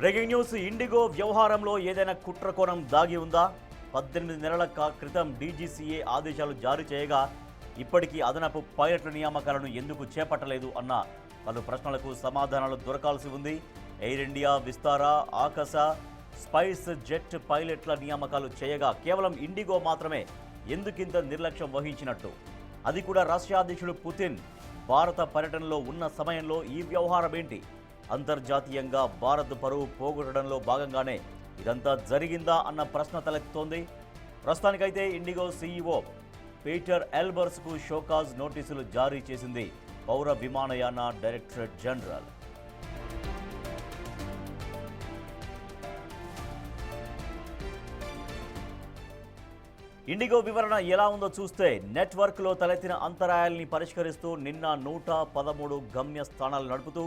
Breaking news. IndiGo వ్యవహారంలో ఏదైనా కుట్రకోణం దాగి ఉందా? 18 నెలల క్రితం డీజీసీఏ ఆదేశాలు జారీ చేయగా ఇప్పటికీ అదనపు పైలట్ల నియామకాలను ఎందుకు చేపట్టలేదు అన్న పలు ప్రశ్నలకు సమాధానాలు దొరకాల్సి ఉంది. ఎయిర్ ఇండియా, విస్తారా, ఆకాశ, స్పైస్ జెట్ పైలట్ల నియామకాలు చేయగా కేవలం ఇండిగో మాత్రమే ఎందుకింత నిర్లక్ష్యం వహించినట్టు, అది కూడా రష్యా అధ్యక్షుడు పుతిన్ భారత పర్యటనలో ఉన్న సమయంలో ఈ వ్యవహారం ఏంటి? అంతర్జాతీయంగా భారత్ పరువు పోగొట్టడంలో భాగంగానే ఇదంతా జరిగిందా అన్న ప్రశ్న తలెత్తుతోంది. ప్రస్తుతానికైతే ఇండిగో సీఈఓ పీటర్ ఎల్బర్స్కు షోకాజ్ నోటీసులు జారీ చేసింది పౌర విమానయాన డైరెక్టరేట్ జనరల్. ఇండిగో వివరణ ఎలా ఉందో చూస్తే, నెట్వర్క్లో తలెత్తిన అంతరాయాల్ని పరిష్కరిస్తూ నిన్న 113 గమ్యస్థానాలు నడుపుతూ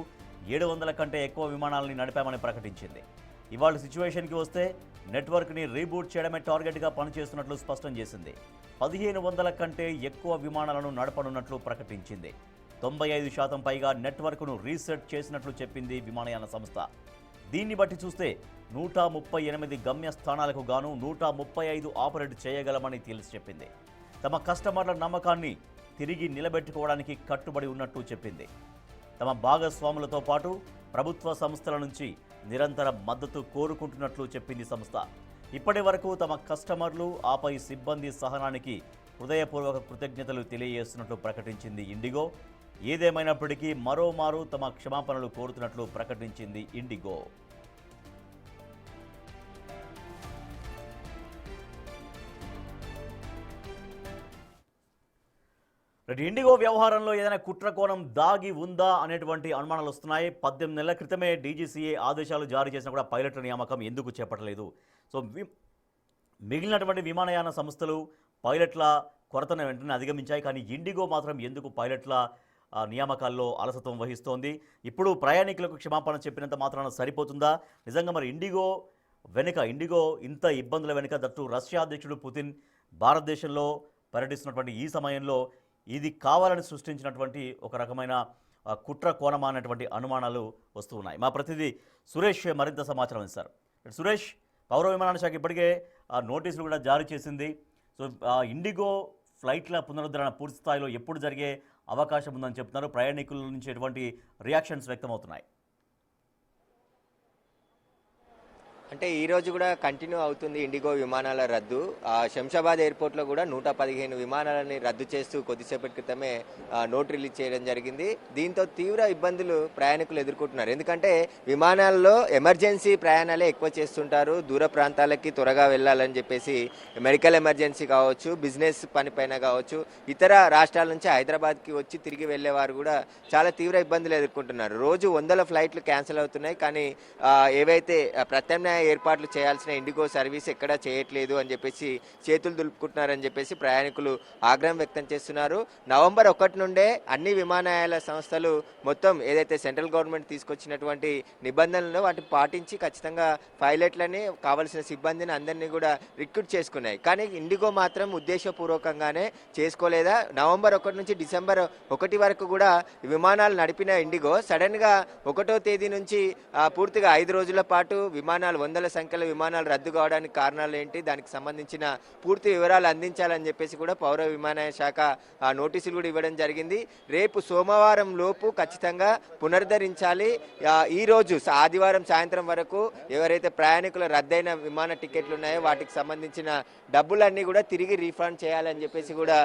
700 కంటే ఎక్కువ విమానాలని నడిపామని ప్రకటించింది. ఇవాళ సిచ్యువేషన్కి వస్తే నెట్వర్క్ని రీబూట్ చేయడమే టార్గెట్గా పనిచేస్తున్నట్లు స్పష్టం చేసింది. 1500 కంటే ఎక్కువ విమానాలను నడపనున్నట్లు ప్రకటించింది. 95% పైగా నెట్వర్క్ను రీసెట్ చేసినట్లు చెప్పింది విమానయాన సంస్థ. దీన్ని బట్టి చూస్తే 138 గమ్యస్థానాలకు గాను 135 ఆపరేట్ చేయగలమని తేల్చి చెప్పింది. తమ కస్టమర్ల నమ్మకాన్ని తిరిగి నిలబెట్టుకోవడానికి కట్టుబడి ఉన్నట్టు చెప్పింది. తమ భాగస్వాములతో పాటు ప్రభుత్వ సంస్థల నుంచి నిరంతర మద్దతు కోరుకుంటున్నట్లు చెప్పింది సంస్థ. ఇప్పటి వరకు తమ కస్టమర్లు, ఆపై సిబ్బంది సహనానికి హృదయపూర్వక కృతజ్ఞతలు తెలియజేస్తున్నట్లు ప్రకటించింది ఇండిగో. ఏదేమైనప్పటికీ మరోమారు తమ క్షమాపణలు కోరుతున్నట్లు ప్రకటించింది ఇండిగో. ఇండిగో వ్యవహారంలో ఏదైనా కుట్రకోణం దాగి ఉందా అనేటువంటి అనుమానాలు వస్తున్నాయి. 18 నెలల క్రితమే డీజీసీఏ ఆదేశాలు జారీ చేసినా కూడా పైలట్ల నియామకం ఎందుకు చేపట్టలేదు? సో మిగిలినటువంటి విమానయాన సంస్థలు పైలట్ల కొరతను వెంటనే అధిగమించాయి. కానీ ఇండిగో మాత్రం ఎందుకు పైలట్ల నియామకాల్లో అలసత్వం వహిస్తోంది? ఇప్పుడు ప్రయాణికులకు క్షమాపణ చెప్పినంత మాత్రాన సరిపోతుందా? నిజంగా మరి ఇండిగో ఇంత ఇబ్బందుల వెనుక, దట్టు రష్యా అధ్యక్షుడు పుతిన్ భారతదేశంలో పర్యటిస్తున్నటువంటి ఈ సమయంలో ఇది కావాలని సృష్టించినటువంటి ఒక రకమైన కుట్ర కోణమా అనేటువంటి అనుమానాలు వస్తూ ఉన్నాయి. మా ప్రతినిధి సురేష్ మరింత సమాచారం ఇస్తారు. సురేష్, పౌర విమానయాన శాఖ ఇప్పటికే నోటీసులు కూడా జారీ చేసింది. సో ఇండిగో ఫ్లైట్ల పునరుద్ధరణ పూర్తి స్థాయిలో ఎప్పుడు జరిగే అవకాశం ఉందని చెప్తున్నారు. ప్రయాణికుల నుంచి ఎటువంటి రియాక్షన్స్ వ్యక్తమవుతున్నాయి? అంటే ఈ రోజు కూడా కంటిన్యూ అవుతుంది ఇండిగో విమానాల రద్దు. శంషాబాద్ ఎయిర్పోర్ట్లో కూడా 115 విమానాలని రద్దు చేస్తూ కొద్దిసేపటి క్రితమే నోట్ రిలీజ్ చేయడం జరిగింది. దీంతో తీవ్ర ఇబ్బందులు ప్రయాణికులు ఎదుర్కొంటున్నారు. ఎందుకంటే విమానాల్లో ఎమర్జెన్సీ ప్రయాణాలే ఎక్కువ చేస్తుంటారు. దూర ప్రాంతాలకి త్వరగా వెళ్ళాలని చెప్పేసి మెడికల్ ఎమర్జెన్సీ కావచ్చు, బిజినెస్ పనిపైన కావచ్చు, ఇతర రాష్ట్రాల నుంచి హైదరాబాద్కి వచ్చి తిరిగి వెళ్ళేవారు కూడా చాలా తీవ్ర ఇబ్బందులు ఎదుర్కొంటున్నారు. రోజు 100 ఫ్లైట్లు క్యాన్సిల్ అవుతున్నాయి. కానీ ఏవైతే ప్రత్యామ్నాయ ఏర్పాట్లు చేయాల్సిన ఇండిగో సర్వీస్ ఎక్కడా చేయట్లేదు అని చెప్పేసి చేతులు దులుపుకుంటున్నారని చెప్పేసి ప్రయాణికులు ఆగ్రహం వ్యక్తం చేస్తున్నారు. నవంబర్ 1 నుండే అన్ని విమానయాల సంస్థలు మొత్తం ఏదైతే సెంట్రల్ గవర్నమెంట్ తీసుకొచ్చినటువంటి నిబంధనలు వాటిని పాటించి ఖచ్చితంగా పైలట్లని, కావలసిన సిబ్బందిని అందరినీ కూడా రిక్రూట్ చేసుకున్నాయి. కానీ ఇండిగో మాత్రం ఉద్దేశపూర్వకంగానే చేసుకోలేదా? నవంబర్ 1 నుంచి డిసెంబర్ 1 వరకు కూడా విమానాలు నడిపిన ఇండిగో సడన్ గా 1వ తేదీ నుంచి పూర్తిగా 5 రోజుల పాటు విమానాలు 100 సంఖ్యలో విమానాలు రద్దు కావడానికి కారణాలు ఏంటి, దానికి సంబంధించిన పూర్తి వివరాలు అందించాలని చెప్పేసి కూడా పౌర విమానయాన శాఖ నోటీసులు కూడా ఇవ్వడం జరిగింది. రేపు సోమవారం లోపు ఖచ్చితంగా పునరుద్ధరించాలి. ఈ రోజు ఆదివారం సాయంత్రం వరకు ఎవరైతే ప్రయాణికుల రద్దయిన విమాన టికెట్లు ఉన్నాయో వాటికి సంబంధించిన డబ్బులన్నీ కూడా తిరిగి రీఫండ్ చేయాలని చెప్పేసి కూడా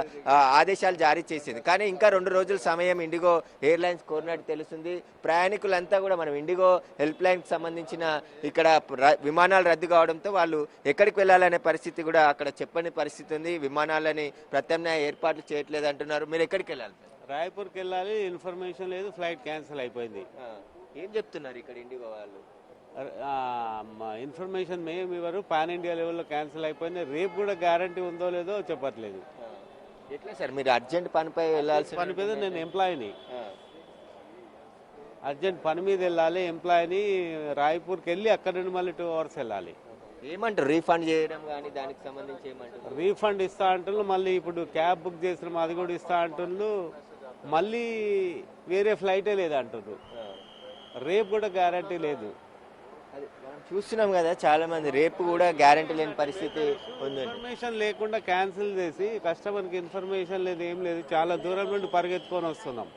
ఆదేశాలు జారీ చేసింది. కానీ ఇంకా 2 రోజుల సమయం ఇండిగో ఎయిర్లైన్స్ కోరినట్టు తెలుస్తుంది. ప్రయాణికులంతా కూడా మనం ఇండిగో హెల్ప్ లైన్కి సంబంధించిన ఇక్కడ విమానాలు రద్దు కావడంతో వాళ్ళు ఎక్కడికి వెళ్ళాలనే పరిస్థితి కూడా అక్కడ చెప్పని పరిస్థితి ఉంది. విమానాలని ప్రత్యామ్నాయ ఏర్పాట్లు చేయట్లేదు అంటున్నారు. మీరు ఎక్కడికి వెళ్ళాలి? రాయ్పూర్కి వెళ్ళాలి, ఇన్ఫర్మేషన్ లేదు, ఫ్లైట్ క్యాన్సిల్ అయిపోయింది. ఏం చెప్తున్నారు ఇక్కడ ఇండిగో వాళ్ళు? ఇన్ఫర్మేషన్ మేము ఇవ్వరు, పాన్ ఇండియా లెవెల్లో క్యాన్సిల్ అయిపోయింది. రేపు కూడా గ్యారంటీ ఉందో లేదో చెప్పట్లేదు. ఎట్లా సార్, మీరు అర్జెంట్ పనిపై వెళ్ళాల్సి? పని మీద నేను ఎంప్లాయీని, అర్జెంట్ పని మీద వెళ్ళాలి. ఎంప్లాయీని రాయ్పూర్కి వెళ్ళి అక్కడ నుండి మళ్ళీ 2 hours వెళ్ళాలి. ఏమంటారు రీఫండ్ చేయడం కానీ దానికి సంబంధించి ఏమంటారు? రీఫండ్ ఇస్తా అంటున్నారు. మళ్ళీ ఇప్పుడు క్యాబ్ బుక్ చేసినాం, అది కూడా ఇస్తా అంటున్నారు. మళ్ళీ వేరే ఫ్లైటే లేదు అంటున్నారు. రేపు కూడా గ్యారంటీ లేదు. అది మనం చూస్తున్నాం కదా, చాలా మంది రేపు కూడా గ్యారంటీ లేని పరిస్థితి ఉంది. ఇన్ఫర్మేషన్ లేకుండా క్యాన్సిల్ చేసి కస్టమర్కి ఇన్ఫర్మేషన్ లేదు, ఏం లేదు, చాలా దూరం నుండి పరిగెత్తుకొని వస్తున్నాం.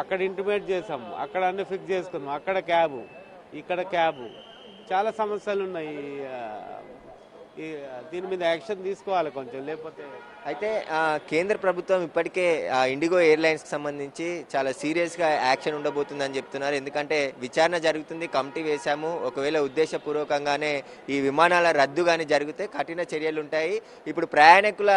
అక్కడ ఇంటిమేట్ చేసాం, అక్కడ అన్ని ఫిక్స్ చేసుకున్నాం, అక్కడ క్యాబు, ఇక్కడ క్యాబు, చాలా సమస్యలు ఉన్నాయి. దీని మీద యాక్షన్ తీసుకోవాలి కొంచెం, లేకపోతే. అయితే కేంద్ర ప్రభుత్వం ఇప్పటికే ఇండిగో ఎయిర్లైన్స్కి సంబంధించి చాలా సీరియస్గా యాక్షన్ ఉండబోతుందని చెప్తున్నారు. ఎందుకంటే విచారణ జరుగుతుంది, కమిటీ వేశాము. ఒకవేళ ఉద్దేశపూర్వకంగానే ఈ విమానాల రద్దు కానీ జరిగితే కఠిన చర్యలు ఉంటాయి. ఇప్పుడు ప్రయాణికుల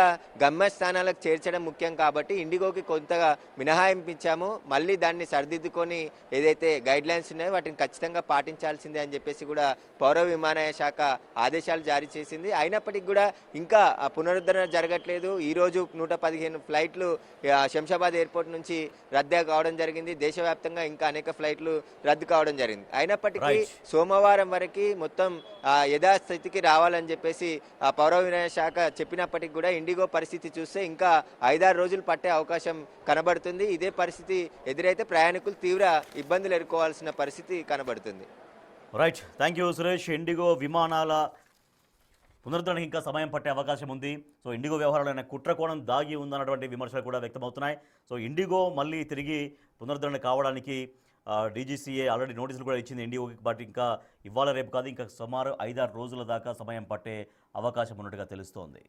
గమ్యస్థానాలకు చేర్చడం ముఖ్యం కాబట్టి ఇండిగోకి కొంతగా మినహాయింపు ఇచ్చాము. మళ్ళీ దాన్ని సరిదిద్దుకొని ఏదైతే గైడ్ లైన్స్ ఉన్నాయో వాటిని ఖచ్చితంగా పాటించాల్సిందే అని చెప్పేసి కూడా పౌర విమానయాన శాఖ ఆదేశాలు జారీ చేసింది. అయినప్పటికీ కూడా ఇంకా పునరుద్ధరణ జరగట్లేదు. ఈరోజు 115 ఫ్లైట్లు శంషాబాద్ ఎయిర్పోర్ట్ నుంచి రద్దు కావడం జరిగింది. దేశవ్యాప్తంగా ఇంకా అనేక ఫ్లైట్లు రద్దు కావడం జరిగింది. అయినప్పటికీ సోమవారం వరకు మొత్తం యథాస్థితికి రావాలని చెప్పేసి పౌర విమానయాన శాఖ చెప్పినప్పటికీ కూడా ఇండిగో పరిస్థితి చూస్తే ఇంకా 5-6 రోజులు పట్టే అవకాశం కనబడుతుంది. ఇదే పరిస్థితి ఎదురైతే ప్రయాణికులు తీవ్ర ఇబ్బందులు ఎదుర్కోవాల్సిన పరిస్థితి కనబడుతుంది. Right, thank you Suresh. IndiGo విమానాల పునరుద్ధరణకు ఇంకా సమయం పట్టే అవకాశం ఉంది. సో ఇండిగో వ్యవహారాలైన కుట్ర కోణం దాగి ఉందన్నటువంటి విమర్శలు కూడా వ్యక్తమవుతున్నాయి. సో ఇండిగో మళ్ళీ తిరిగి పునరుద్ధరణ కావడానికి డీజీసీఏ ఆల్రెడీ నోటీసులు కూడా ఇచ్చింది ఇండిగోకి. బట్ ఇంకా ఇవాళ రేపు కాదు, ఇంకా సుమారు 5-6 రోజుల దాకా సమయం పట్టే అవకాశం ఉన్నట్టుగా తెలుస్తోంది.